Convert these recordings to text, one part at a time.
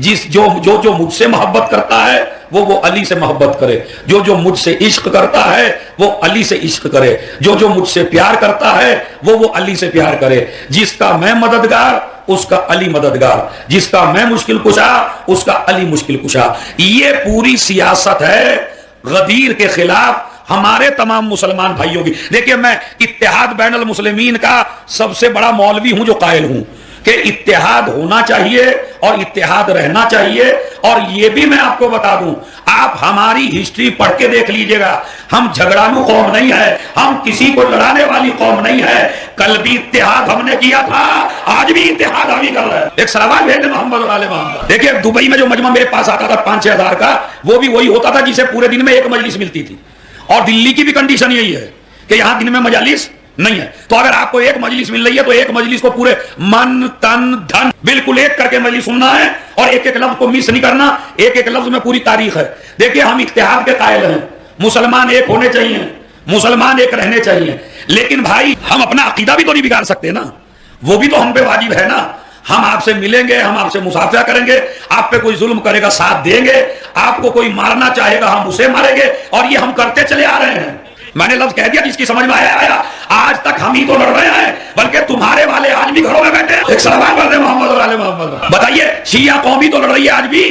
جو مجھ سے محبت کرتا ہے وہ علی سے محبت کرے، جو مجھ سے عشق کرتا ہے وہ علی سے عشق کرے، جو مجھ سے پیار کرتا ہے وہ علی سے پیار کرے، جس کا میں مددگار اس کا علی مددگار، جس کا میں مشکل کشا اس کا علی مشکل کشا۔ یہ پوری سیاست ہے غدیر کے خلاف ہمارے تمام مسلمان بھائیوں کی۔ دیکھیے میں اتحاد بین المسلمین کا سب سے بڑا مولوی ہوں جو قائل ہوں کہ اتحاد ہونا چاہیے اور اتحاد رہنا چاہیے۔ اور یہ بھی میں آپ کو بتا دوں، آپ ہماری ہسٹری پڑھ کے دیکھ لیجئے گا، ہم جھگڑانو قوم نہیں ہے، ہم کسی کو لڑانے والی قوم نہیں ہے۔ کل بھی اتحاد ہم نے کیا تھا، آج بھی اتحاد ہم ہی کر رہے ہیں۔ ایک سلوات بھیج دیں محمد اور آل محمد۔ دیکھیے دبئی میں جو مجمع میرے پاس آتا تھا 5-6 ہزار کا، وہ بھی وہی ہوتا تھا جسے پورے دن میں ایک مجلس ملتی تھی۔ اور دلی کی بھی کنڈیشن یہی ہے کہ یہاں دن میں مجالس نہیں ہے۔ تو اگر آپ کو ایک مجلس مل رہی ہے تو ایک مجلس کو پورے من تن دھن بالکل ایک کر کے مجلس سننا ہے، اور ایک ایک لفظ کو مس نہیں کرنا، ایک ایک لفظ میں پوری تاریخ ہے۔ دیکھیں ہم اتحاد کے قائل ہیں، مسلمان ایک ہونے چاہیے، مسلمان ایک رہنے چاہیے، لیکن بھائی ہم اپنا عقیدہ بھی تو نہیں بگاڑ سکتے نا، وہ بھی تو ہم پہ واجب ہے نا۔ ہم آپ سے ملیں گے، ہم آپ سے مصافحہ کریں گے، آپ پہ کوئی ظلم کرے گا ساتھ دیں گے، آپ کو کوئی مارنا چاہے گا ہم اسے ماریں گے، اور یہ ہم کرتے چلے آ رہے ہیں۔ میں نے لفظ کہہ دیا جس کی سمجھ میں آیا، آج تک ہم ہی تو لڑ رہے ہیں، بلکہ تمہارے والے آج بھی گھروں میں بیٹھے ہیں۔ ایک سلام پڑھ دیں محمد اور آل محمد۔ بتائیے شیعہ قوم ہی تو لڑ رہی ہے آج بھی،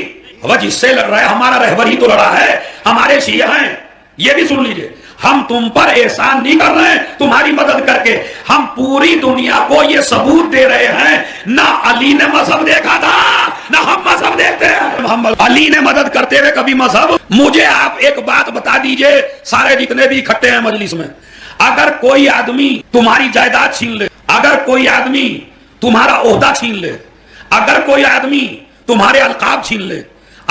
وہ جس سے لڑ رہا ہے ہمارا رہبر ہی تو لڑا ہے، ہمارے شیعہ ہیں۔ یہ بھی سن لیجئے، ہم تم پر احسان نہیں کر رہے ہیں تمہاری مدد کر کے، ہم پوری دنیا کو یہ ثبوت دے رہے ہیں نہ علی نے مذہب دیکھا تھا نہ ہم مذہب دیکھتے ہیں۔ محمد علی نے مدد کرتے ہوئے کبھی مذہب؟ مجھے آپ ایک بات بتا دیجئے، سارے جتنے بھی اکٹھے ہیں مجلس میں، اگر کوئی آدمی تمہاری جائیداد چھین لے، اگر کوئی آدمی تمہارا عہدہ چھین لے، اگر کوئی آدمی تمہارے القاب چھین لے،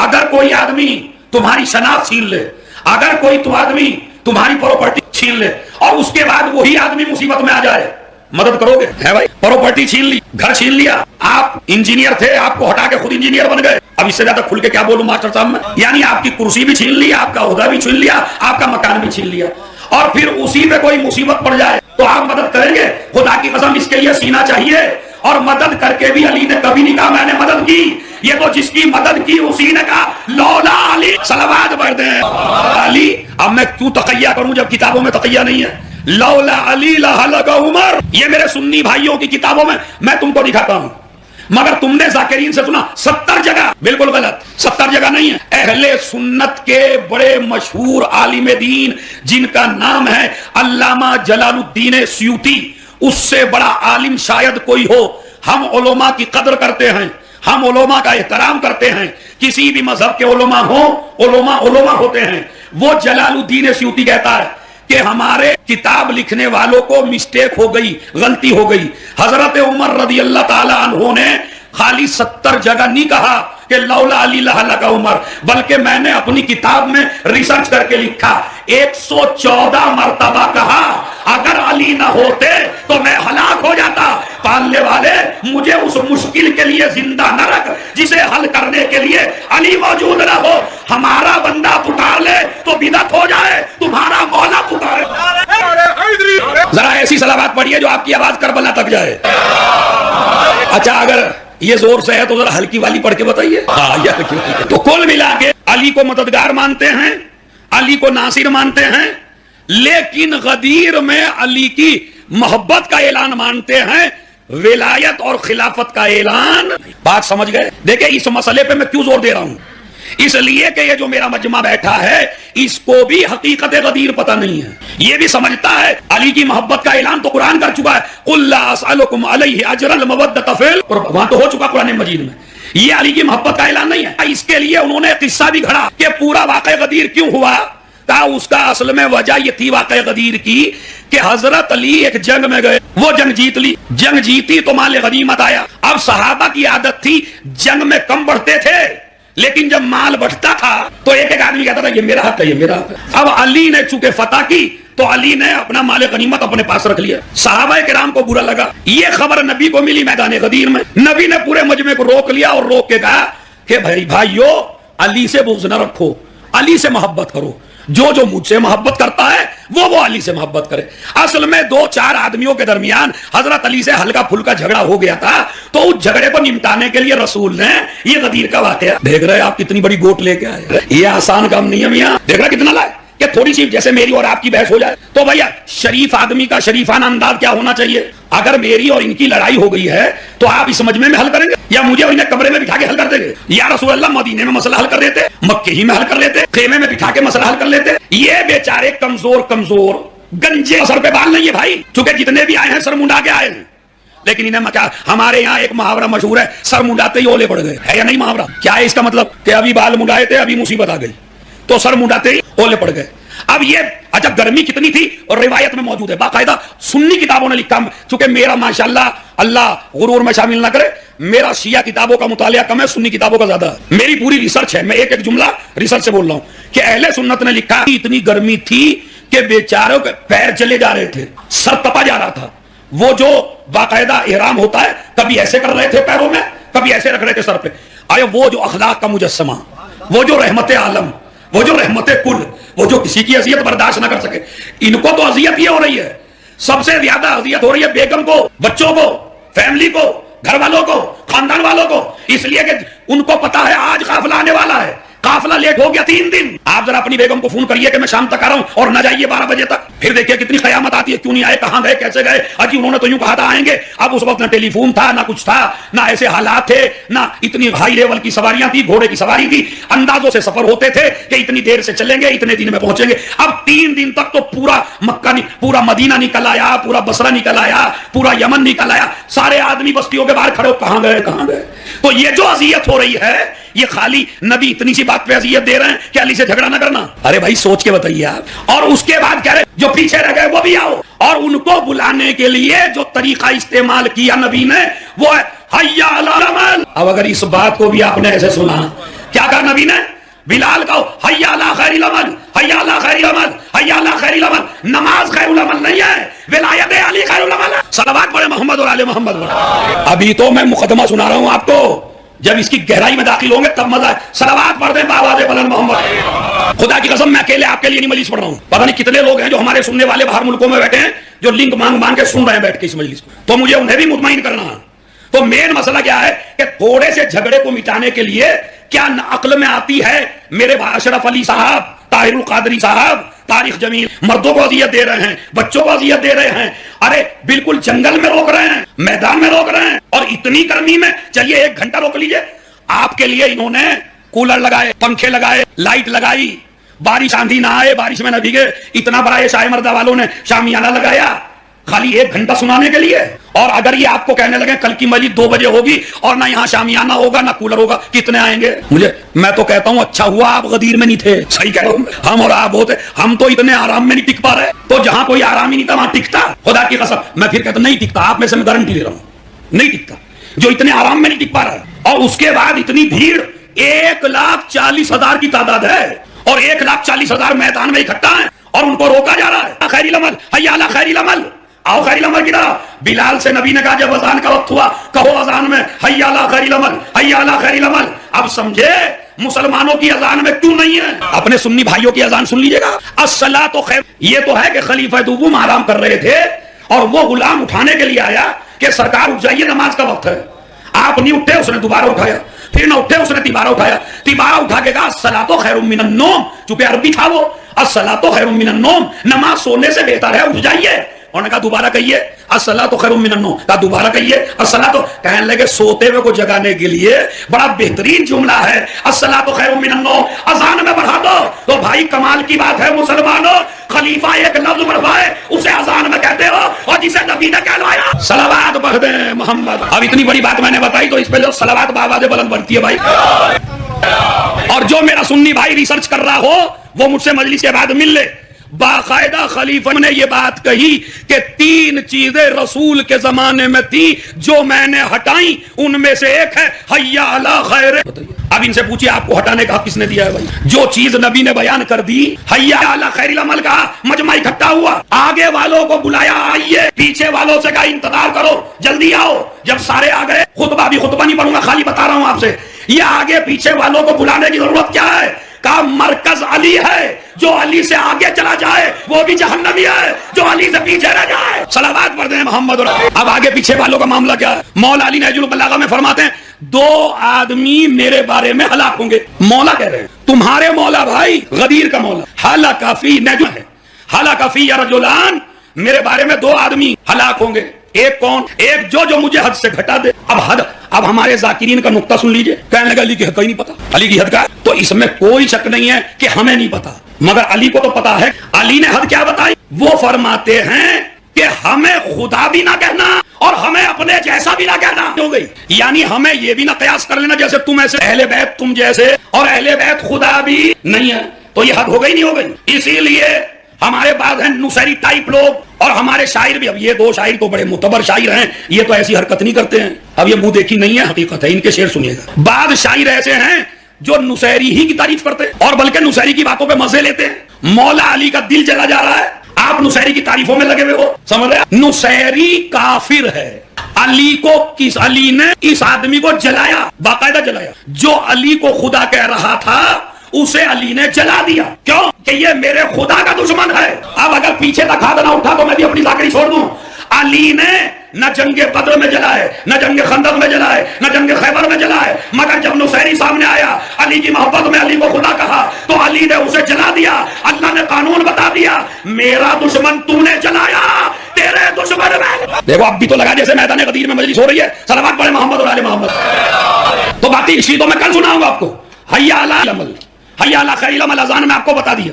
اگر کوئی آدمی تمہاری شناخت چھین لے، اگر کوئی آدمی تمہاری پراپرٹی چھین لے، اور اس کے بعد وہی آدمی مصیبت میں آ جائے، مدد کرو گے؟ ہے بھائی، پراپرٹی چھین لی، گھر چھین لیا، آپ انجینئر تھے، آپ کو ہٹا کے خود انجینئر بن گئے، اب اس سے زیادہ کھل کے کیا بولوں ماسٹر صاحب میں؟ یعنی آپ کی کرسی بھی چھین لی، آپ کا عہدہ بھی چھین لیا، آپ کا مکان بھی چھین لیا، اور پھر اسی پہ کوئی مصیبت پڑ جائے تو آپ مدد کریں گے؟ خدا کی قسم اس کے لیے سینہ چاہیے۔ اور مدد کر کے بھی علی نے کبھی نہیں کہا میں نے مدد کی، یہ تو جس کی مدد کی اسی نے کہا لولا علی۔ صلوات پڑھ دیں علی۔ اب میں کیوں تقیہ کروں جب کتابوں میں تقیہ نہیں ہے؟ لولا علی لہلک عمر، یہ میرے سنی بھائیوں کی کتابوں میں تم کو دکھاتا ہوں، مگر تم نے ذاکرین سے سنا 70 جگہ، بالکل غلط، 70 جگہ نہیں ہے۔ اہل سنت کے بڑے مشہور عالم دین جن کا نام ہے علامہ جلال الدین سیوطی، اس سے بڑا عالم شاید کوئی ہو۔ ہم علماء کی قدر کرتے ہیں، ہم علماء کا احترام کرتے ہیں، کسی بھی مذہب کے علماء ہوں، علماء ہوتے ہیں۔ وہ جلال الدین سیوطی کہتا ہے کہ ہمارے کتاب لکھنے والوں کو مسٹیک ہو گئی، غلطی ہو گئی۔ حضرت عمر رضی اللہ تعالی عنہ نے خالی 70 جگہ نہیں کہا کہ لولا علی لہلک عمر، بلکہ میں نے اپنی کتاب میں ریسرچ کر کے لکھا 114 مرتبہ کہا اگر علی نہ ہوتے تو میں ہلاک ہو جاتا۔ پالنے والے مجھے اس مشکل کے لیے زندہ نہ رکھ جسے حل کرنے کے لیے علی موجود نہ ہو۔ ہمارا بندہ پکار لے تو بدعت ہو جائے، تمہارا مولا پکارے۔ ذرا ایسی صلوات پڑھیے جو آپ کی آواز کربلا تک جائے۔ اچھا اگر یہ زور سے ہے تو ذرا ہلکی والی پڑھ کے بتائیے۔ تو کل ملا کے علی کو مددگار مانتے ہیں، علی کو ناصر مانتے ہیں، لیکن غدیر میں علی کی محبت کا اعلان مانتے ہیں، ولایت اور خلافت کا اعلان۔ بات سمجھ گئے؟ دیکھیں اس مسئلے پہ میں کیوں زور دے رہا ہوں، اس لیے کہ یہ جو میرا مجمع بیٹھا ہے اس کو بھی حقیقت غدیر پتہ نہیں ہے، یہ بھی سمجھتا ہے علی کی محبت کا اعلان تو قرآن کر چکا ہے، قُلْ لَا أَسْأَلُكُمْ عَلَيْهِ أَجْرًا الْمَوَدَّةَ فِي الْقُرْبَى، وہاں تو ہو چکا قرآن مجید میں۔ یہ علی کی محبت کا اعلان نہیں ہے۔ اس کے لیے انہوں نے قصہ بھی گھڑا کہ پورا واقعہ غدیر کیوں ہوا، کہا اس کا اصل میں وجہ یہ تھی واقعہ غدیر کی کہ حضرت علی ایک جنگ میں گئے، وہ جنگ جیت لی، جنگ جیتی تو مال غنیمت آیا۔ اب صحابہ کی عادت تھی جنگ میں کم بڑھتے تھے، لیکن جب مال بڑھتا تھا تو ایک ایک آدمی کہتا تھا یہ میرا حق ہے، یہ میرا حق ہے۔ اب علی نے چونکہ فتح کی تو علی نے اپنا مال غنیمت اپنے پاس رکھ لیا۔ صحابہ کرام کو برا لگا، یہ خبر نبی کو ملی میدان غدیر میں، نبی نے پورے مجمع کو روک لیا اور روک کے کہا کہ بھائیو علی سے بغض نہ رکھو، علی سے محبت کرو، جو مجھ سے محبت کرتا ہے وہ علی سے محبت کرے. اصل میں 2-4 آدمیوں کے درمیان حضرت علی سے ہلکا پھلکا جھگڑا ہو گیا تھا, تو اس جھگڑے کو نمٹانے کے لیے رسول نے یہ غدیر کا واقعہ. دیکھ رہے آپ کتنی بڑی گوٹ لے کے آئے, یہ آسان کام نہیں ہے میاں. دیکھ رہے کتنا لائے کہ تھوڑی سی جیسے میری اور آپ کی بحث ہو جائے تو بھیا شریف آدمی کا شریفانہ انداز کیا ہونا چاہیے. اگر میری اور ان کی لڑائی ہو گئی ہے تو آپ اس مجمع میں حل کریں گے یا مجھے اور انہیں کمرے میں بٹھا کے حل کر دیں گے؟ یا رسول اللہ مدینے میں مسئلہ حل کر دیتے, مکے ہی میں حل کر لیتے, خیمے میں بٹھا کے مسئلہ حل کر لیتے. یہ بیچارے کمزور گنجے سر پہ بال نہیں ہے بھائی, چونکہ جتنے بھی آئے ہیں سر منڈا کے آئے ہیں. لیکن انہیں کیا, ہمارے یہاں ایک محاورہ مشہور ہے, سر منڈاتے ہی اولے پڑ گئے. ہے یا نہیں محاورہ؟ کیا ہے اس کا مطلب کہ ابھی بال منڈائے تھے ابھی مصیبت آ گئی تو سر منڈاتے ہی اولے پڑ گئے. اب یہ اچھا گرمی کتنی تھی اور روایت میں موجود ہے, باقاعدہ سنی کتابوں نے لکھا. چونکہ میرا ماشاءاللہ اللہ غرور میں شامل نہ کرے, میرا شیعہ کتابوں کا مطالعہ کم ہے, سنی کتابوں کا زیادہ ہے. میری پوری ریسرچ ہے, میں ایک جملہ ریسرچ سے بول رہا ہوں کہ اہل سنت نے لکھا اتنی گرمی تھی کہ بیچاروں کے پیر چلے جا رہے تھے, سر تپا جا رہا تھا. وہ جو باقاعدہ احرام ہوتا ہے کبھی ایسے کر رہے تھے پیروں میں, کبھی ایسے رکھ رہے تھے سر پہ. ارے وہ جو اخلاق کا مجسمہ, وہ جو رحمت عالم, وہ جو رحمت کل, وہ جو کسی کی اذیت برداشت نہ کر سکے, ان کو تو اذیت یہ ہو رہی ہے. سب سے زیادہ اذیت ہو رہی ہے بیگم کو, بچوں کو, فیملی کو, گھر والوں کو, خاندان والوں کو, اس لیے کہ ان کو پتا ہے آج قافلہ آنے والا ہے. قافلہ لیٹ ہو گیا 3 دن. آپ ذرا اپنی بیگم کو فون کریے کہ میں شام تک آ رہا ہوں اور نہ جائیے 12 بجے تک. پھر دیکھیے کتنی قیامت آتی ہے, کیوں نہیں آئے, کہاں گئے, کیسے گئے. اجی انہوں نے تو یوں کہا تھا آئیں گے, اب اس وقت نہ ٹیلی فون تھا, نہ کچھ تھا, نہ ایسے حالات تھے, نہ اتنی ہائی لیول کی سواریاں تھی, گھوڑے کی سواری تھی, اندازوں سے سفر ہوتے تھے کہ اتنی دیر سے چلیں گے, اتنے دن میں پہنچیں گے. اب 3 دن تک تو پورا مکہ پورا مدینہ نکل آیا, پورا بصرہ نکل آیا, پورا یمن نکل آیا, سارے آدمی بستیوں کے باہر کھڑے ہو, کہاں گئے کہاں گئے. تو یہ جو اذیت ہو رہی ہے یہ خالی نبی اتنی سی بات پہ اذیت دے رہے ہیں کہ علی سے جھگڑا نہ کرنا. ارے بھائی سوچ کے بتائیے آپ. اور اس کے بعد کہہ رہے جو پیچھے رہ گئے وہ بھی آؤ, اور ان کو بلانے کے لیے جو طریقہ استعمال کیا نبی نے وہ ہے حیا علی العمل. اب اگر اس بات کو بھی آپ نے ایسے سنا, کیا کہا نبی نے؟ بلال کہو حیا علی خیر العمل, حیا علی خیر العمل, حیا علی خیر العمل. نماز خیر العمل نہیں ہے, ولایت علی خیر العمل ہے. صلوات پڑھے محمد اور آل محمد. ابھی تو میں مقدمہ سنا رہا ہوں آپ کو, جب اس کی گہرائی میں داخل ہوں گے تب مزہ ہے. صلوات پڑھ دیں بآواز بلند محمد. خدا کی قسم میں اکیلے آپ کے لیے نہیں مجلس پڑھ رہا ہوں, پتہ نہیں کتنے لوگ ہیں جو ہمارے سننے والے باہر ملکوں میں بیٹھے ہیں جو لنک مانگ مانگ کے سن رہے ہیں بیٹھ کے اس مجلس کو, تو مجھے انہیں بھی مطمئن کرنا. تو مین مسئلہ کیا ہے کہ تھوڑے سے جھگڑے کو مٹانے کے لیے کیا عقل میں آتی ہے میرے اشرف علی صاحب, طاہر القادری صاحب, طارق جمیل مردوں کو اذیت دے رہے ہیں, بچوں کو اذیت دے رہے ہیں. ارے بالکل جنگل میں روک رہے ہیں, میدان میں روک رہے ہیں, اور اتنی گرمی میں چلیے 1 گھنٹہ روک لیجئے. آپ کے لیے انہوں نے کولر لگائے, پنکھے لگائے, لائٹ لگائی, بارش آندھی نہ آئے, بارش میں نہ بھیگے, اتنا بڑا یہ شاہ مردہ والوں نے شامیانہ لگایا خالی 1 گھنٹہ سنانے کے لیے. اور اگر یہ آپ کو کہنے لگے کل کی مجلس 2 بجے ہوگی اور نہ یہاں شامیانہ ہوگا نہ کولر ہوگا, کتنے آئیں گے؟ میں تو کہتا ہوں اچھا ہوا آپ غدیر میں نہیں تھے. صحیح کہہ رہا ہوں, ہم اور آپ ہوتے ہم تو اتنے آرام میں نہیں ٹک پا رہے, تو جہاں کوئی آرام ہی نہیں تھا وہاں ٹکتا. خدا کی قسم میں پھر کہتا نہیں ٹکتا, آپ میں سے میں گارنٹی لے رہا ہوں نہیں ٹکتا, جو اتنے آرام میں نہیں ٹک پا رہا ہے. اور اس کے بعد اتنی بھیڑ, 1,40,000 کی تعداد ہے, اور 1,40,000 میدان میں اکٹھا ہیں اور ان کو روکا جا رہا ہے. خیر العمل, حی علی خیر العمل, آؤ خیر العمل کی طرح. بلال سے نبی نے کہا جب اذان کا وقت ہوا کہو اذان میں حی علی خیر العمل, حی علی خیر العمل. اب سمجھے مسلمانوں کی اذان میں کیوں نہیں ہے؟ اپنے سنی بھائیوں کی اذان سن لیجئے گا. الصلاۃ خیر, یہ تو ہے کہ خلیفہ دوم آرام کر رہے تھے اور وہ غلام اٹھانے کے لیے آیا کہ سرکار اٹھ جائیے نماز کا وقت ہے. آپ نہیں اٹھے, اس نے دوبارہ اٹھایا, پھر نہ اٹھے, اس نے تیبارہ اٹھایا, تیبارہ اٹھا کے کہا الصلاۃ خیر من النوم, چونکہ عربی تھا وہ, الصلاۃ خیر من النوم, نماز سونے سے بہتر ہے, اٹھ جائیے. انہوں نے کہا دوبارہ کہیے الصلاۃ خیر من النوم, کہا دوبارہ کہیے الصلاۃ. کہنے لگے سوتے ہوئے کو جگانے کے لیے بڑا بہترین جملہ ہے الصلاۃ خیر من النوم, اذان میں بڑھا دو. تو بھائی کمال کی بات ہے مسلمانوں, خلیفہ ایک لفظ بڑھوائے اسے اذان میں کہتے ہو, اور جسے نبی نے کہلوایا صلوات پڑھ دیں محمد. اب اتنی بڑی بات میں نے بتائی تو اس پہ جو صلوات بآواز بلند بڑھتی ہے بھائی. اور جو میرا سنی بھائی ریسرچ کر رہا ہو وہ مجھ سے مجلس کے بعد مل لے. باقاعدہ خلیفہ نے یہ بات کہی کہ 3 چیزیں رسول کے زمانے میں تھی جو میں نے ہٹائیں, ان میں سے ایک ہے حی علی خیر. اب ان سے پوچھیے آپ کو ہٹانے کا کس نے دیا ہے بھائی؟ جو چیز نبی نے بیان کر دی, حی علی خیر العمل کہا, مجمع اکٹھا ہوا, آگے والوں کو بلایا آئیے, پیچھے والوں سے کہا انتظار کرو جلدی آؤ. جب سارے آ گئے, خطبہ نہیں پڑھوں گا, خالی بتا رہا ہوں آپ سے, یہ آگے پیچھے والوں کو بلانے کی ضرورت کیا ہے؟ کا مرکز علی ہے، جو علی سے آگے چلا جائے وہ بھی جہنمی ہے، جو علی سے پیچھے رہ جائے۔ صلوات پڑھتے ہیں محمد۔ اب آگے پیچھے والوں کا معاملہ کیا ہے؟ مولا علی نہج البلاغہ میں فرماتے ہیں 2 آدمی میرے بارے میں ہلاک ہوں گے۔ مولا کہہ رہے ہیں تمہارے مولا بھائی غدیر کا مولا، ہلاک فی نجم ہے، ہلاک فی رجلان، میرے بارے میں 2 آدمی ہلاک ہوں گے۔ ایک کون؟ ایک جو مجھے حد سے گھٹا دے۔ اب ہمارے ذاکرین کا نقطہ سن لیجئے، کہنے لگا علی کی حد کا ہی نہیں پتا، علی کی حد کا، تو اس میں کوئی شک نہیں ہے کہ ہمیں نہیں پتا، مگر علی کو تو پتا ہے۔ علی نے حد کیا بتائی؟ وہ فرماتے ہیں کہ ہمیں خدا بھی نہ کہنا اور ہمیں اپنے جیسا بھی نہ کہنا ہو گئی، یعنی ہمیں یہ بھی نہ قیاس کر لینا جیسے تم ایسے اہل بیت تم جیسے اور اہل بیت خدا بھی نہیں ہے، تو یہ حد ہو گئی نہیں ہو گئی۔ اسی لیے ہمارے بعد ہیں نصیری ٹائپ لوگ، اور ہمارے شاعر بھی، اب یہ 2 شاعر تو بڑے معتبر شاعر ہیں، یہ تو ایسی حرکت نہیں کرتے ہیں، اب یہ منہ دیکھی نہیں ہے، حقیقت ہے، ان کے شعر سنیے گا۔ بعض شاعر ایسے ہیں جو نصیری ہی کی تعریف کرتے ہیں اور بلکہ نصیری کی باتوں پہ مزے لیتے ہیں۔ مولا علی کا دل جلا جا رہا ہے، آپ نصیری کی تعریفوں میں لگے ہوئے ہو، سمجھ رہے؟ نصیری کافر ہے، علی نے اس آدمی کو جلایا، باقاعدہ جلایا، جو علی کو خدا کہہ رہا تھا اسے علی نے جلا دیا۔ کیوں؟ کہ یہ میرے خدا کا دشمن ہے۔ اب اگر پیچھے تک ہاتھ نہ اٹھا تو میں بھی اپنی ذاکری چھوڑ دوں۔ علی نے نہ جنگ بدر میں جلائے، نہ جنگ خندق میں جلائے، نہ جنگ خیبر میں جلائے، مگر جب نصیری سامنے آیا، علی کی محبت میں علی کو خدا کہا تو علی نے اسے جلا دیا۔ اللہ نے قانون بتا دیا، میرا دشمن تو نے جلایا، تیرے دشمن میں۔ دیکھو اب بھی تو لگا جیسے میدان غدیر میں مجلس ہو رہی ہے، صلوات پڑھے محمد اور آل محمد۔ تو باقی اسی تو میں کل سناؤں گا آپ کو، حیا علی العمل، حیا علی خیر العمل، اذان میں آپ کو بتا دیا۔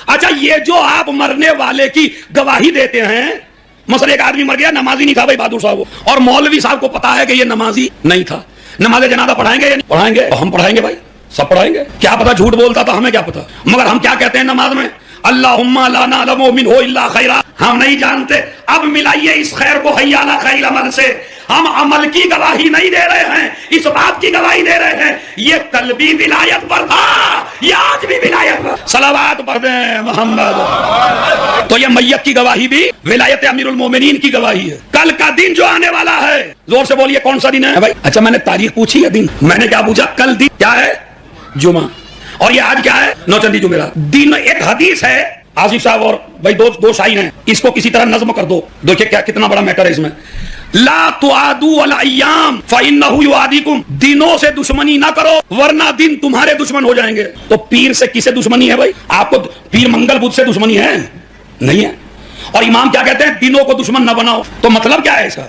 اچھا یہ جو آپ مرنے والے کی گواہی دیتے ہیں، مثلا ایک آدمی مر گیا، نمازی نہیں تھا بھائی بہادر صاحب، اور مولوی صاحب کو پتا ہے کہ یہ نمازی نہیں تھا، نماز جنازہ پڑھائیں گے یا نہیں پڑھائیں گے؟ ہم پڑھائیں گے بھائی، سب پڑھائیں گے، کیا پتا جھوٹ بولتا تھا، ہمیں کیا پتا، مگر ہم کیا کہتے ہیں نماز میں؟ اللہم لا نعلم منہ الا خیرا، ہم نہیں جانتے، اب ملائیے اس خیر کو حی علی خیر العمل سے۔ ہم عمل کی گواہی نہیں دے رہے ہیں، اس بات کی گواہی دے رہے ہیں یہ کل بھی ولایت پر تھا، یہ آج بھی ولایت پر۔ صلوات پڑھ دیں محمد۔ تو یہ میت کی گواہی بھی ولایت امیر المومنین کی گواہی ہے۔ کل کا دن جو آنے والا ہے، زور سے بولیے کون سا دن ہے بھائی؟ اچھا میں نے تاریخ پوچھی ہے دن، میں نے کیا پوچھا؟ کل دن کیا ہے؟ جمعہ، اور یہ آج کیا ہے؟ نوچندی جمعرات۔ دن ایک حدیث ہے، آصف صاحب اور بھائی 2 شاعر ہیں، اس کو کسی طرح نظم کر دو، دیکھیں کیا کتنا بڑا میٹر ہے اس میں۔ لا تعادوا الايام فانه يعاديكم، دنوں سے دشمنی نہ کرو ورنہ دن تمہارے دشمن ہو جائیں گے۔ تو پیر سے کسے دشمنی ہے بھائی؟ آپ کو پیر منگل بدھ سے دشمنی ہے؟ نہیں ہے۔ اور امام کیا کہتے ہیں؟ دنوں کو دشمن نہ بناؤ۔ تو مطلب کیا ہے اس کا؟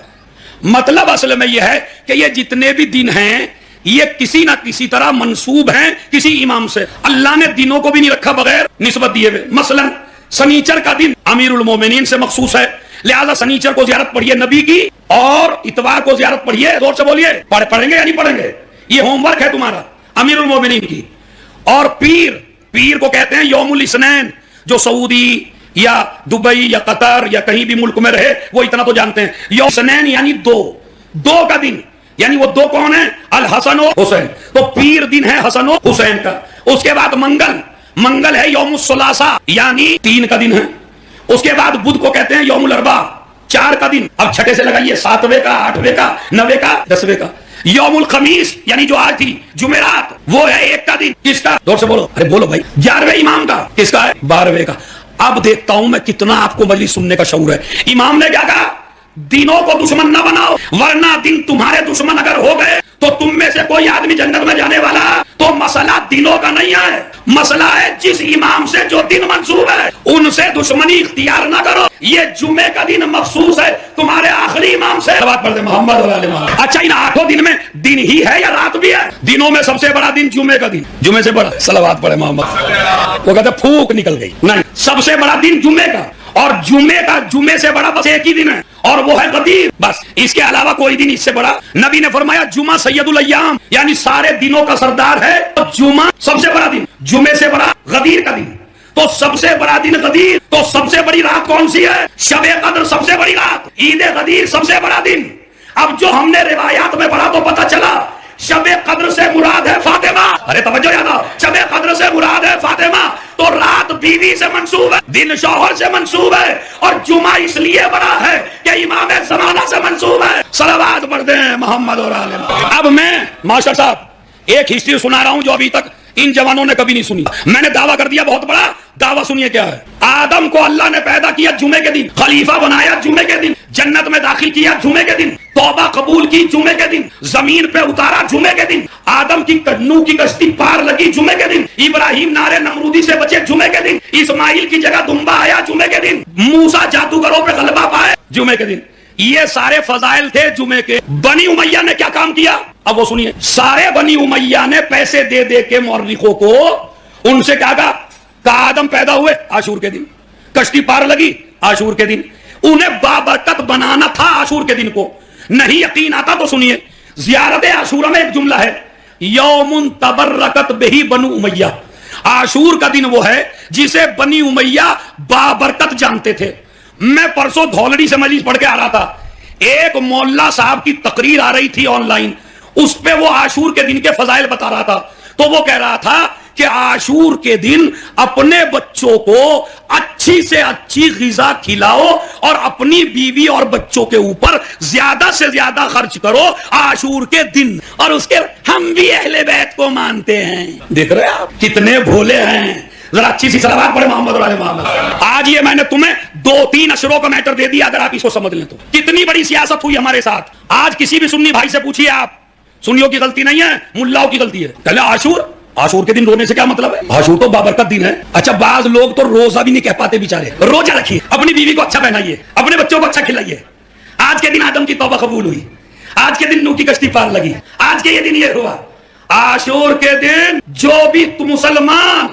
مطلب اصل میں یہ ہے کہ یہ جتنے بھی دن ہیں یہ کسی نہ کسی طرح منسوب ہیں کسی امام سے۔ اللہ نے دنوں کو بھی نہیں رکھا بغیر نسبت دیے ہوئے۔ مثلا سنیچر کا دن امیر المومنین سے مخصوص ہے، لہذا سنیچر کو زیارت پڑھیے نبی کی، اور اتوار کو زیارت پڑھیے، زور سے بولیے، پڑھیں گے یا نہیں پڑھیں گے؟ یہ ہوم ورک ہے تمہارا امیر المومنین کی۔ اور پیر کو کہتے ہیں یوم الاثنین، جو سعودی یا دبئی یا قطر یا کہیں بھی ملک میں رہے وہ اتنا تو جانتے ہیں، یوم الاثنین یعنی دو کا دن، یعنی وہ 2 کون ہیں؟ الحسن و حسین، تو پیر دن ہے حسن و حسین کا۔ اس کے بعد منگل ہے یوم الثلاثاء یعنی 3 کا دن ہے۔ اس کے بعد بدھ کو کہتے ہیں یوم الاربعاء، 4 کا دن۔ اب چھٹے سے لگائیے، 7ویں کا، 8ویں کا، 9ویں کا، 10ویں کا۔ یوم الخمیس یعنی جو آج تھی جمعرات، وہ ہے 1 کا دن، کس کا؟ دور سے بولو، ارے بولو بھائی، 11ویں امام کا، کس کا ہے؟ 12ویں کا۔ اب دیکھتا ہوں میں کتنا آپ کو مجلس سننے کا شعور ہے۔ امام نے کیا کہا؟ دنوں کو دشمن نہ بناؤ ورنہ دن تمہارے دشمن اگر ہو گئے تو تم میں سے کوئی آدمی جنت میں جانے والا، تو مسئلہ دنوں کا نہیں ہے، مسئلہ ہے جس امام سے جو دن منسوب ہے ان سے دشمنی اختیار نہ کرو۔ یہ جمعے کا دن مخصوص ہے تمہارے آخری امام سے۔ بات پڑھتے محمد علیہ محمد۔ اچھا ان 8 دن میں دن ہی ہے یا رات بھی ہے؟ دنوں میں سب سے بڑا دن جمعے کا دن، جمعے سے بڑا، صلوات پڑھے محمد۔ وہ کہتے پھوک نکل گئی، نہیں، سب سے بڑا دن جمعے کا، اور جمعے سے بڑا بس ایک ہی دن ہے اور وہ ہے غدیر، بس اس کے علاوہ کوئی دن اس سے بڑا۔ نبی نے فرمایا جمعہ سید الایام یعنی سارے دنوں کا سردار ہے، تو جمعہ سب سے بڑا دن، جمعے سے بڑا غدیر کا دن، تو سب سے بڑا دن غدیر، تو سب سے بڑی رات کون سی ہے؟ شب قدر سب سے بڑی رات، عید غدیر سب سے بڑا دن۔ اب جو ہم نے روایات میں پڑھا تو پتہ چلا شب قدر سے مراد ہے فاطمہ، ارے توجہ یاد آؤ، شب قدر سے مراد ہے فاطمہ، تو رات بیوی سے منسوب ہے، دن شوہر سے منسوب ہے، اور جمعہ اس لیے بڑا ہے کہ امام زمانہ سے منسوب ہے۔ صلوات پڑھتے ہیں محمد اور آل محمد۔ اب میں ماشاء صاحب ایک ہسٹری سنا رہا ہوں جو ابھی تک ان جوانوں نے کبھی نہیں سنی. میں نے دعویٰ کر دیا بہت بڑا دعویٰ. سنیے کیا ہے. آدم کو اللہ نے پیدا کیا جمعے کے دن, خلیفہ بنایا جمعے کے دن, جنت میں داخل کیا جمعے کے دن, توبہ قبول کی جمعے کے دن, زمین پہ اتارا جمعے کے دن, آدم کی نوح کی کشتی پار لگی جمعے کے دن, ابراہیم نارے نمرودی سے بچے جمعے کے دن, اسماعیل کی جگہ دمبا آیا جمعے کے دن, موسیٰ جادوگروں پہ غلبہ پائے جمعے کے دن. یہ سارے فضائل تھے جمعے کے. بنی امیہ نے کیا کام کیا اب وہ سنیے. سارے بنی امیہ نے پیسے دے دے کے مورخوں کو ان سے کیا کہا کہ آدم پیدا ہوئے عاشور کے دن, کشتی پار لگی عاشور کے دن. انہیں بابرکت بنانا تھا عاشور کے دن کو. نہیں یقین آتا تو سنیے. زیارت عاشورہ میں ایک جملہ ہے, یوم تبرکت بہی بنو امیہ. عاشور کا دن وہ ہے جسے بنی امیہ بابرکت جانتے تھے. میں پرسوں دھولڑی سے مجلس پڑھ کے آ رہا تھا, ایک مولا صاحب کی تقریر آ رہی تھی آن لائن, اس پہ وہ عاشور کے دن کے فضائل بتا رہا تھا. تو وہ کہہ رہا تھا کہ عاشور کے دن اپنے بچوں کو اچھی سے اچھی غذا کھلاؤ اور اپنی بیوی اور بچوں کے اوپر زیادہ سے زیادہ خرچ کرو عاشور کے دن. اور اس کے ہم بھی اہل بیت کو مانتے ہیں. دیکھ رہے آپ کتنے بھولے ہیں. ذرا اچھی سی صلوات پڑھے محمد اور آل محمد. آج یہ میں نے تمہیں 2-3 اشروں کا میٹر دے دیا, اگر آپ اس کو سمجھ لیں تو. کتنی بڑی سیاست ہوئی ہمارے ساتھ. آج کسی بھی سنی بھائی سے پوچھیے آپ, سنیوں کی غلطی نہیں ہے, ملاؤں کی غلطی ہے. کہلے عاشور کے دن رونے سے کیا مطلب ہے؟ عاشور تو بابرکت دن ہے. اچھا بعض لوگ تو روزہ بھی نہیں کہہ پاتے بیچارے. روزہ رکھیے, اپنی بیوی کو اچھا پہنائیے, اپنے بچوں کو اچھا کھلائیے. آج کے دن آدم کی توبہ قبول ہوئی, آج کے دن نوح کی کشتی پار لگی, آج کے یہ دن یہ ہوا. عاشور کے دن جو بھی مسلمان,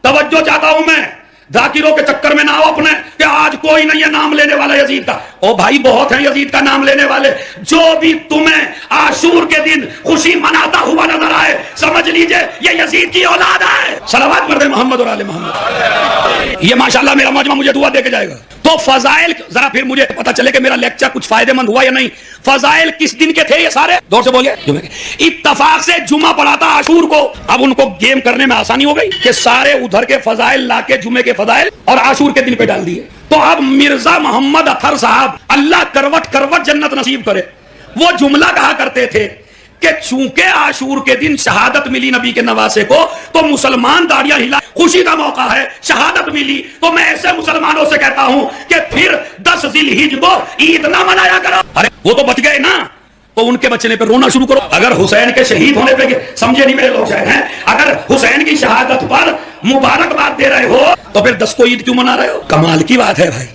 توجہ چاہتا ہوں میں, ذاکروں کے چکر میں نہ ہو اپنے کہ آج کوئی نہیں ہے نام لینے والا یزید کا. او بھائی بہت ہیں یزید کا نام لینے والے. جو بھی تمہیں عاشور کے دن خوشی مناتا ہوا نظر آئے سمجھ لیجئے یہ یزید کی اولاد ہے. صلوات پڑھ دے محمد اور آل محمد. یہ ماشاءاللہ میرا مجمع مجھے دعا دے کے جائے گا. تو فضائل ذرا پھر مجھے پتا چلے کہ میرا لیکچر کچھ فائدے مند ہوا یا نہیں. فضائل کس دن کے تھے یہ سارے؟ دور سے بولیے. اتفاق سے جمعہ پڑھا تھا عاشور کو. اب ان کو گیم کرنے میں آسانی ہو گئی کہ سارے ادھر کے فضائل لا کے جمعے کے فضائل اور عاشور کے دن پہ ڈال دیے. تو اب مرزا محمد اطہر صاحب, اللہ کروٹ کروٹ جنت نصیب کرے, وہ جملہ کہا کرتے تھے کہ چونکہ عاشور کے دن شہادت ملی نبی کے نواسے کو تو مسلمان داڑیاں ہلا, خوشی کا موقع ہے, شہادت ملی, تو میں ایسے مسلمانوں سے کہتا ہوں کہ پھر 10 ذی الحجہ کو عید نہ منایا کرو. ارے وہ تو بچ گئے نا, تو ان کے بچنے پہ رونا شروع کرو. اگر حسین کے شہید ہونے پہ سمجھے نہیں میرے لوگ شاید ہیں, اگر حسین کی شہادت پر مبارکباد دے رہے ہو تو پھر 10 کو عید کیوں منا رہے ہو؟ کمال کی بات ہے بھائی.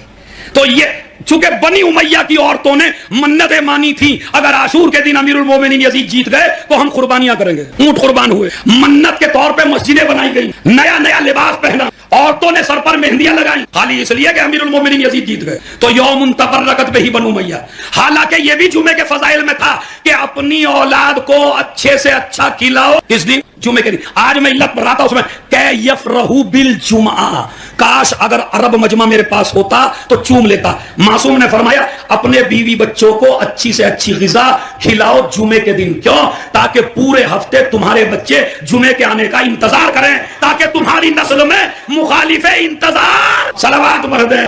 تو یہ چونکہ بنی امیہ کی عورتوں نے منتیں مانی تھی, اگر عاشور کے دن امیر المومنین یزید جیت گئے تو ہم قربانیاں کریں گے. اونٹ قربان ہوئے, منت کے طور پہ مسجدیں بنائی گئی, نیا نیا لباس پہنا, عورتوں نے سر پر مہندیاں لگائیں خالی اس لیے کہ امیر المومنین یزید جیت گئے. تو یوم تبرکت بہی بنو امیہ. حالانکہ یہ بھی جمعے کے فضائل میں تھا کہ اپنی اولاد کو اچھے سے اچھا کھلاؤ. کس دن؟ جمعے کے دن. آج میں علت پڑھ رہا تھا اس میں کہ یفرحوا بالجمعہ, کاش اگر عرب مجمع میرے پاس ہوتا تو چوم لیتا. معصوم نے فرمایا اپنے بیوی بچوں کو اچھی سے اچھی غذا کھلاؤ جمعے کے دن. کیوں؟ تاکہ پورے ہفتے تمہارے بچے جمعے کے آنے کا انتظار کریں, تاکہ تمہاری نسل میں مخالف انتظار. صلوات پڑھ دیں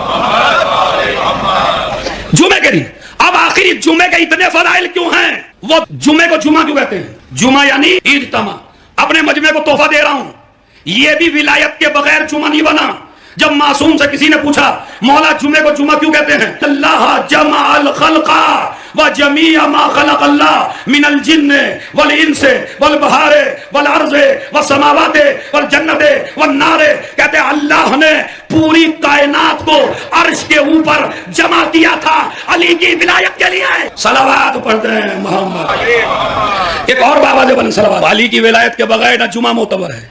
جمعے کے دن. اب آخری جمعے کے اتنے فضائل کیوں ہیں؟ وہ جمعے کو جمعہ کیوں کہتے ہیں؟ جمعہ یعنی عید تمام. اپنے مجمع کو تحفہ دے رہا ہوں, یہ بھی ولایت کے بغیر جمعہ نہیں بنا. جب معصوم سے کسی نے پوچھا مولا جمعے کو جمعہ کیوں کہتے ہیں؟ اللہ جمع الخلق وجميع ما خلق اللہ من الجن والانس والبحار والارض والسماوات والجنت والنار. کہتے ہیں اللہ نے پوری کائنات کو عرش کے اوپر جمع کیا تھا علی کی ولایت کے لیے. صلوات پڑھتے ہیں محمد. ایک اور بابا جو بن صلوات. علی کی ولایت کے بغیر نہ جمعہ معتبر ہے.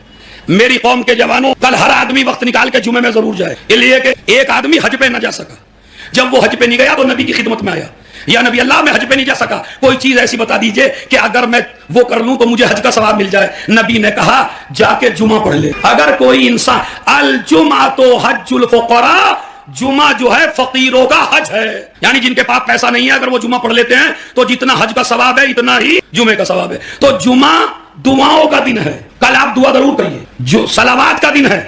میری قوم کے جوانوں, کل ہر آدمی وقت نکال کے جمعے میں ضرور جائے, اس لیے کہ ایک آدمی حج پہ نہ جا سکا. جب وہ حج پہ نہیں گیا تو نبی کی خدمت میں آیا, یا نبی اللہ میں حج پہ نہیں جا سکا, کوئی چیز ایسی بتا دیجئے کہ اگر میں وہ کر لوں تو مجھے حج کا ثواب مل جائے. نبی نے کہا جا کے جمعہ پڑھ لے. اگر کوئی انسان, الجمعۃ حج الفقراء, جمعہ جو ہے فقیروں کا حج ہے, یعنی جن کے پاس پیسہ نہیں ہے اگر وہ جمعہ پڑھ لیتے ہیں تو جتنا حج کا ثواب ہے اتنا ہی جمعے کا ثواب ہے. تو جمعہ دعاؤں کا دن ہے. کل آپ دعا ضرور کریے. جو صلوات کا دن ہے,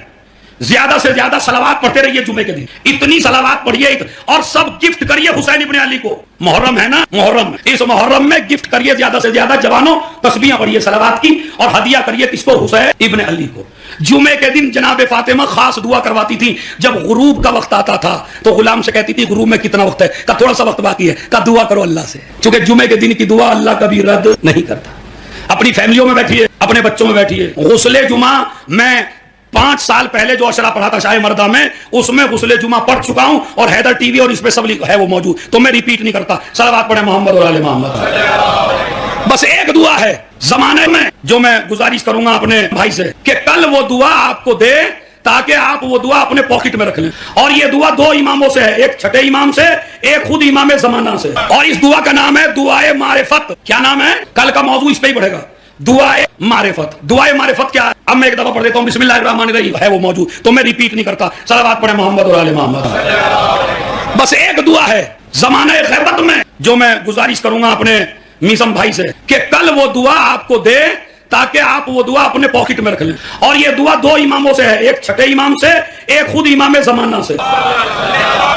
زیادہ سے زیادہ صلوات پڑھتے رہیے جمعے کے دن، اتنی صلوات پڑھیے اور سب گفٹ کریے حسین ابن علی کو. محرم ہے نا، محرم، اس محرم میں گفٹ کریے زیادہ سے زیادہ جوانوں، تسبیحاں پڑھیے صلوات کی، اور ہدیہ کریے کس کو؟ حسین ابن علی کو. جمعے کے دن جناب فاطمہ خاص دعا کرواتی تھی. جب غروب کا وقت آتا تھا تو غلام سے کہتی تھی غروب میں کتنا وقت ہے؟ کہا تھوڑا سا وقت باقی ہے. کہا دعا کرو اللہ سے، چونکہ جمعے کے دن کی دعا اللہ کبھی رد نہیں کرتا. اپنی فیملیوں میں بیٹھیے، اپنے بچوں میں بیٹھیے. غسل جمعہ میں 5 سال پہلے جو اشرا پڑھا تھا شاہ مردہ میں، اس میں غسل جمعہ پڑھ چکا ہوں، اور حیدر ٹی وی اور اس پہ سب ہے وہ موجود، تو میں ریپیٹ نہیں کرتا. صلوات پڑھیں محمد اور آل محمد. بس ایک دعا ہے زمانے میں جو میں گزارش کروں گا اپنے بھائی سے کہ کل وہ دعا آپ کو دے تاکہ آپ وہ دعا اپنے پاکٹ میں رکھ لیں. اور یہ دعا 2 اماموں سے ہے، ایک چھٹے امام سے، ایک خود امام زمانہ سے. اور اس دعا کا نام ہے دعائے معرفت. کیا نام ہے؟ کل کا موضوع اس پہ ہی پڑھے گا، دعائے معرفت. دعائے معرفت کیا ہے؟ اب میں ایک دفعہ پڑھ دیتا ہوں، بسم اللہ الرحمن الرحیم، ہے وہ موجود، تو میں ریپیٹ نہیں کرتا. صلوات پڑھیں محمد اور آل محمد. بس ایک دعا ہے زمانہ غیبت میں جو میں گزارش کروں گا اپنے میسم بھائی سے کہ کل وہ دعا آپ کو دے تاکہ آپ وہ دعا اپنے پاکٹ میں رکھ لیں. اور یہ دعا 2 اماموں سے ہے، ایک چھٹے امام سے، ایک خود امام زمانہ سے.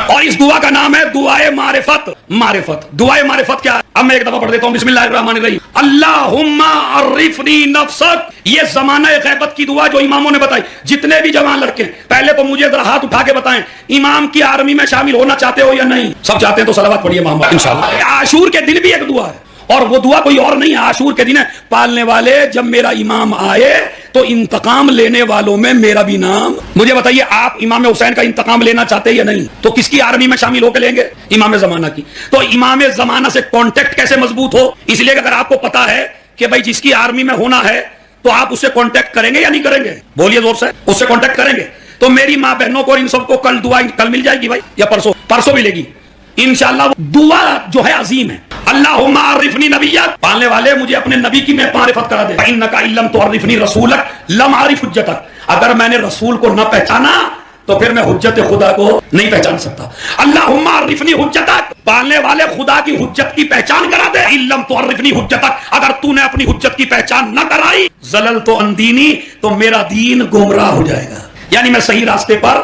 اور اس دعا کا نام ہے دعائے معرفت. معرفت، دعائے معرفت کیا ہے؟ اب میں ایک دفعہ پڑھ دیتا ہوں، بسم اللہ الرحمن الرحیم. اللہم عرفنی نفسک. یہ زمانہ غیبت کی دعا جو اماموں نے بتائی. جتنے بھی جوان لڑکے پہلے تو مجھے ذرا ہاتھ اٹھا کے بتائیں، امام کی آرمی میں شامل ہونا چاہتے ہو یا نہیں؟ سب چاہتے ہیں تو صلوات پڑھیے محمد انشاءاللہ. عاشور کے دن بھی ایک دعا ہے، اور وہ دعا کوئی اور نہیں ہے، عاشور کے دن ہے. پالنے والے جب میرا امام آئے تو انتقام لینے والوں میں میرا بھی نام. مجھے بتائیے آپ امام حسین کا انتقام لینا چاہتے ہیں یا نہیں؟ تو کس کی آرمی میں شامل ہو کے لیں گے؟ امام زمانہ کی. تو امام زمانہ سے کانٹیکٹ کیسے مضبوط ہو؟ اس لیے کہ اگر آپ کو پتا ہے کہ بھائی جس کی آرمی میں ہونا ہے تو آپ اس سے کانٹیکٹ کریں گے یا نہیں کریں گے؟ بولیے زور سے. اس سے کانٹیکٹ کریں گے. تو میری ماں بہنوں کو ان سب کو کل دعا کل مل جائے گی بھائی، یا پرسوں ملے گی انشاءاللہ. دعا جو ہے عظیم ہے. اللہم عرفنی نبیک، پالنے والے مجھے اپنے نبی کی میں معرفت کرا دے. فإنک ان لم تعرفنی رسولک لم اعرف حجتک. اگر میں نے رسول کو نہ پہچانا تو پھر میں حجت خدا کو نہیں پہچان سکتا. اللہم عرفنی حجتک، پالنے والے خدا کی حجت کی پہچان کرا دے. ان لم تعرفنی حجتک، اگر تو نے اپنی حجت کی پہچان نہ کرائی، زللت عن دینی، تو میرا دین گمراہ ہو جائے گا. یعنی میں صحیح راستے پر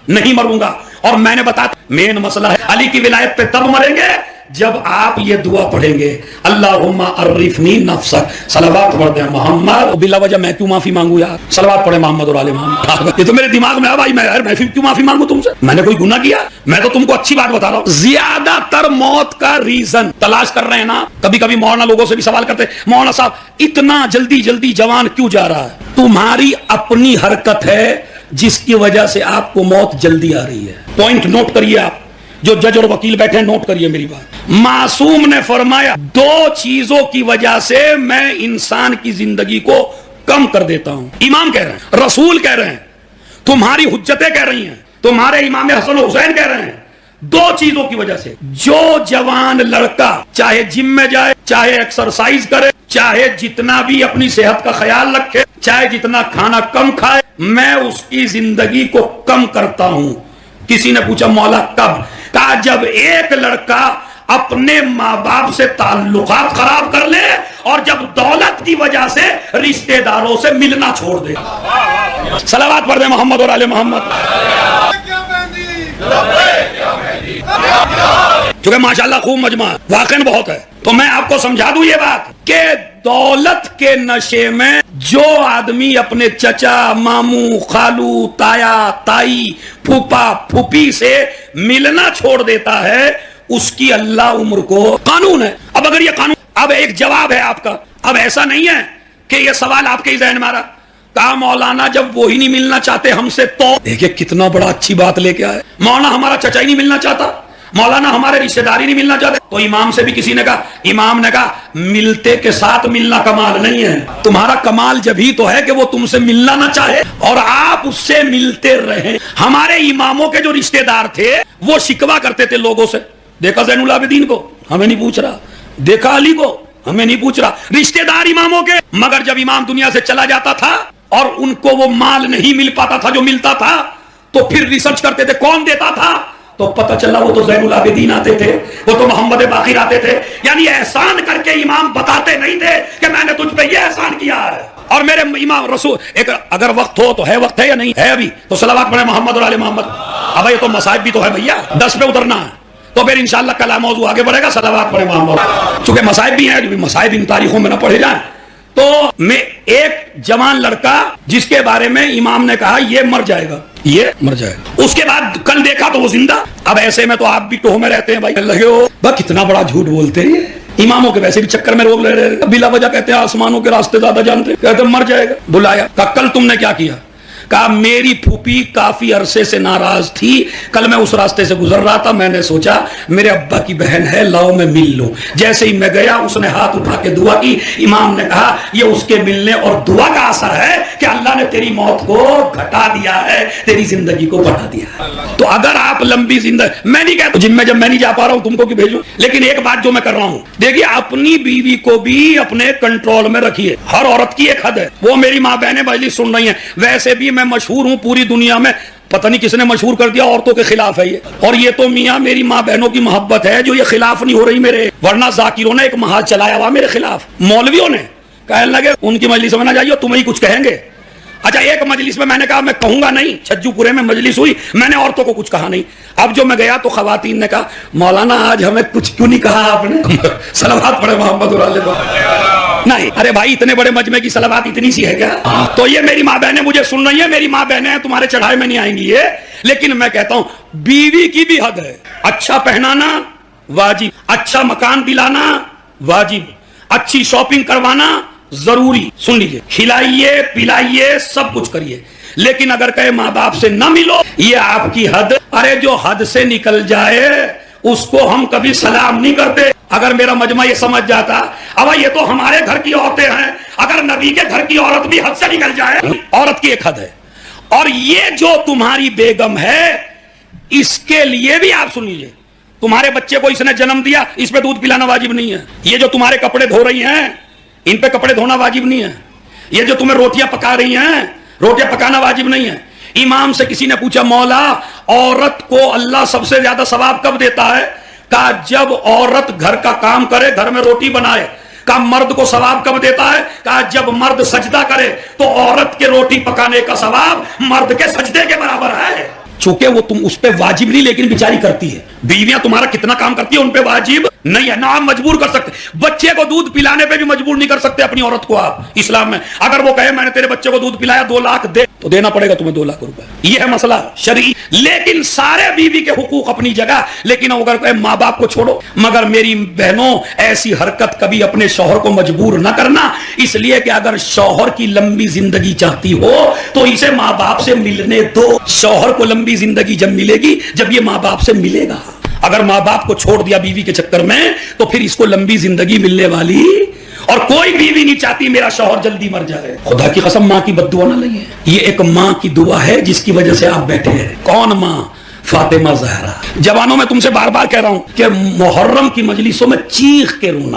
نہیں مروں گا. اور میں نے بتایا مین مسئلہ ہے علی کی ولایت پہ تب مریں گے جب آپ یہ دعا پڑھیں گے، اللہم عرفنی نفسک. صلوات پڑھ دیں محمد. بلا وجہ میں کیوں معافی مانگوں یار؟ صلوات پڑھیں محمد اور آل محمد. یہ تو میرے دماغ میں ہے بھائی، میں کیوں معافی مانگوں تم سے؟ میں نے کوئی گناہ کیا؟ میں تو تم کو اچھی بات بتا رہا ہوں. زیادہ تر موت کا ریزن تلاش کر رہے ہیں نا. کبھی کبھی مولانا لوگوں سے بھی سوال کرتے ہیں، مولانا صاحب اتنا جلدی جوان کیوں جا رہا ہے؟ تمہاری اپنی حرکت ہے جس کی وجہ سے آپ کو موت جلدی آ رہی ہے. پوائنٹ نوٹ کریے، آپ جو جج اور وکیل بیٹھے ہیں نوٹ کریے میری بات. معصوم نے فرمایا 2 چیزوں کی وجہ سے میں انسان کی زندگی کو کم کر دیتا ہوں. امام کہہ رہے ہیں، رسول کہہ رہے ہیں، تمہاری حجتیں کہہ رہی ہیں، تمہارے امام حسن و حسین کہہ رہے ہیں. 2 چیزوں کی وجہ سے جو جوان لڑکا چاہے جم میں جائے، چاہے ایکسرسائز کرے، چاہے جتنا بھی اپنی صحت کا خیال رکھے، چاہے جتنا کھانا کم کھائے، میں اس کی زندگی کو کم کرتا ہوں. کسی نے پوچھا مولا کب؟ کہا جب ایک لڑکا اپنے ماں باپ سے تعلقات خراب کر لے اور جب دولت کی وجہ سے رشتہ داروں سے ملنا چھوڑ دے. صلوات پڑھ دیں محمد اور آل محمد. چونکہ ماشاءاللہ خوب مجمع ہے، واقعاً بہت ہے. تو میں آپ کو سمجھا دوں یہ بات کہ دولت کے نشے میں جو آدمی اپنے چچا، ماموں، خالو، تایا، تائی، پھوپا، پھوپھی سے ملنا چھوڑ دیتا ہے، اس کی اللہ عمر کو قانون ہے. اب اگر یہ قانون، اب ایک جواب ہے آپ کا. اب ایسا نہیں ہے کہ یہ سوال آپ کے ہی ذہن میں آ رہا. کہا مولانا جب وہی نہیں ملنا چاہتے ہم سے تو دیکھیں کتنا بڑا اچھی بات لے کے آئے. مولانا ہمارا چچا ہی نہیں ملنا چاہتا، مولانا ہمارے رشتہ داری نہیں ملنا چاہتے. تو امام سے بھی کسی نے کہا، امام نے کہا ملتے کے ساتھ ملنا کمال نہیں ہے. تمہارا کمال جب ہی تو ہے کہ وہ تم سے ملنا نہ چاہے اور آپ اس سے ملتے رہیں. ہمارے اماموں کے جو رشتہ دار تھے وہ شکوا کرتے تھے لوگوں سے. دیکھا زین العابدین کو، ہمیں نہیں پوچھ رہا. دیکھا علی کو، ہمیں نہیں پوچھ رہا. رشتہ دار اماموں کے. مگر جب امام دنیا سے چلا جاتا تھا اور ان کو وہ مال نہیں مل پاتا تھا جو ملتا تھا، تو پھر ریسرچ کرتے تھے کون دیتا تھا. تو پتہ چلا وہ تو زین العابدین آتے تھے، وہ تو محمد باقر آتے تھے. یعنی احسان کر کے امام بتاتے نہیں تھے کہ میں نے تجھ پہ یہ احسان کیا ہے. اور میرے امام رسول ایک اگر وقت ہو تو ہے، وقت ہے یا نہیں ہے ابھی تو صلوات پڑھیں محمد اور آل محمد. اب یہ تو مصائب بھی تو ہے بھیا، 10 پہ اترنا ہے تو پھر انشاءاللہ کل موضوع آگے بڑھے گا. صلوات پڑھیں محمد. چونکہ مصائب بھی ہیں، جو مصائب ان تاریخوں میں نہ پڑھے جائیں. تو میں ایک جوان لڑکا جس کے بارے میں امام نے کہا یہ مر جائے گا، یہ مر جائے گا، اس کے بعد کل دیکھا تو وہ زندہ. اب ایسے میں تو آپ بھی ٹوہ میں رہتے ہیں بھائی، لگے ہو بس کتنا بڑا جھوٹ بولتے ہیں. اماموں کے ویسے بھی چکر میں روک لے رہے، بلا وجہ کہتے ہیں آسمانوں کے راستے زیادہ جانتے، کہتے مر جائے گا. بلایا، کہا کل تم نے کیا کیا؟ کہا میری پھوپھی کافی عرصے سے ناراض تھی، کل میں اس راستے سے گزر رہا تھا، میں نے سوچا میرے ابا کی بہن ہے، لاؤ میں مل لوں. جیسے ہی میں گیا اس نے ہاتھ اٹھا کے دعا کی. امام نے کہا یہ اس کے ملنے اور دعا کا اثر ہے کہ اللہ نے تیری موت کو گھٹا دیا ہے، تیری زندگی کو بڑھا دیا ہے. تو اگر آپ لمبی زندگی، میں نہیں کہتا جن میں جب میں نہیں جا پا رہا ہوں تم کو کیوں بھیجوں، لیکن ایک بات جو میں کر رہا ہوں، دیکھیے اپنی بیوی کو بھی اپنے کنٹرول میں رکھیے. ہر عورت کی ایک حد ہے. وہ میری ماں بہنیں مجلس سن رہی ہیں، ویسے بھی میں مشہور ہوں پوری دنیا میں، پتہ نہیں کس نے مشہور کر دیا عورتوں کے خلاف ہے یہ. اور یہ تو میاں میری ماں بہنوں کی محبت ہے جو یہ خلاف نہیں ہو رہی میرے، ورنہ ذاکروں نے ایک محال چلایا ہوا میرے خلاف، مولویوں نے کہنے لگے ان کی مجلس میں نہ جائیے تمہیں ہی کچھ کہیں گے. اچھا ایک مجلس میں نے کہا میں کہوں گا نہیں، چھجو پورے میں مجلس ہوئی، میں نے عورتوں کو کچھ کہا نہیں. اب جو میں گیا تو خواتین نے کہا مولانا آج ہمیں کچھ کیوں نہیں کہا آپ نے؟ صلوات پڑھے محمد نہیں. ارے بھائی اتنے بڑے مجمع کی صلوات اتنی سی ہے کیا؟ تو یہ میری ماں بہنیں مجھے سن رہی ہیں، میری ماں بہنیں ہیں، تمہارے چڑھائے میں نہیں آئیں گی یہ. لیکن میں کہتا ہوں بیوی کی بھی حد ہے. اچھا پہنانا واجب، اچھا مکان دلانا واجب، اچھی شاپنگ کروانا ضروری. سن لیجئے، کھلائیے پلائیے سب کچھ کریے، لیکن اگر کہے ماں باپ سے نہ ملو یہ آپ کی حد. ارے جو حد سے نکل جائے اس کو ہم کبھی سلام نہیں کرتے. اگر میرا مجمع یہ سمجھ جاتا اب یہ تو ہمارے گھر کی عورتیں ہیں، اگر نبی کے گھر کی عورت بھی حد سے نکل جائے، عورت کی ایک حد ہے. اور یہ جو تمہاری بیگم ہے اس کے لیے بھی آپ سن لیجئے، تمہارے بچے کو اس نے جنم دیا، اس پہ دودھ پلانا واجب نہیں ہے. یہ جو تمہارے کپڑے دھو رہی ہیں ان پہ کپڑے دھونا واجب نہیں ہے. یہ جو تمہیں روٹیاں پکا رہی ہیں روٹیاں پکانا واجب نہیں ہے. امام سے کسی نے پوچھا مولا عورت کو اللہ سب سے زیادہ ثواب کب دیتا ہے؟ کہا جب عورت گھر کا کام کرے، گھر میں روٹی بنائے. کہا مرد کو ثواب کب دیتا ہے؟ کہا جب مرد سجدہ کرے. تو عورت کے روٹی پکانے کا ثواب مرد کے سجدے کے برابر ہے. چونکہ وہ تم اس پہ واجب نہیں لیکن بیچاری کرتی ہے. بیویاں تمہارا کتنا کام کرتی ہیں ان پہ واجب نہیں ہے، نہ آپ مجبور کر سکتے. بچے کو دودھ پلانے پہ بھی مجبور نہیں کر سکتے اپنی عورت کو آپ اسلام میں. اگر وہ کہے میں نے تیرے بچے کو دودھ پلایا 2 لاکھ دے تو دینا پڑے گا تمہیں 2 لاکھ روپے. یہ ہے مسئلہ شرعی. لیکن سارے بیوی کے حقوق اپنی جگہ، لیکن اگر کہے ماں باپ کو چھوڑو. مگر میری بہنوں ایسی حرکت کبھی اپنے شوہر کو مجبور نہ کرنا، اس لیے کہ اگر شوہر کی لمبی زندگی چاہتی ہو تو اسے ماں باپ سے ملنے دو. شوہر کو لمبی زندگی جب ملے گی جب یہ ماں باپ سے ملے گا. اگر ماں باپ کو چھوڑ دیا بیوی کے چکر میں تو پھر اس کو لمبی زندگی ملنے والی، اور کوئی بیوی نہیں چاہتی میرا شوہر جلدی مر جائے. خدا کی قسم ماں کی بد دعا نہ لئیے، یہ ایک ماں کی دعا ہے جس کی وجہ سے آپ بیٹھے ہیں. کون ماں؟ فاطمہ زہرا. جوانوں میں تم سے بار بار کہہ رہا ہوں کہ محرم کی مجلسوں میں چیخ کے رونا.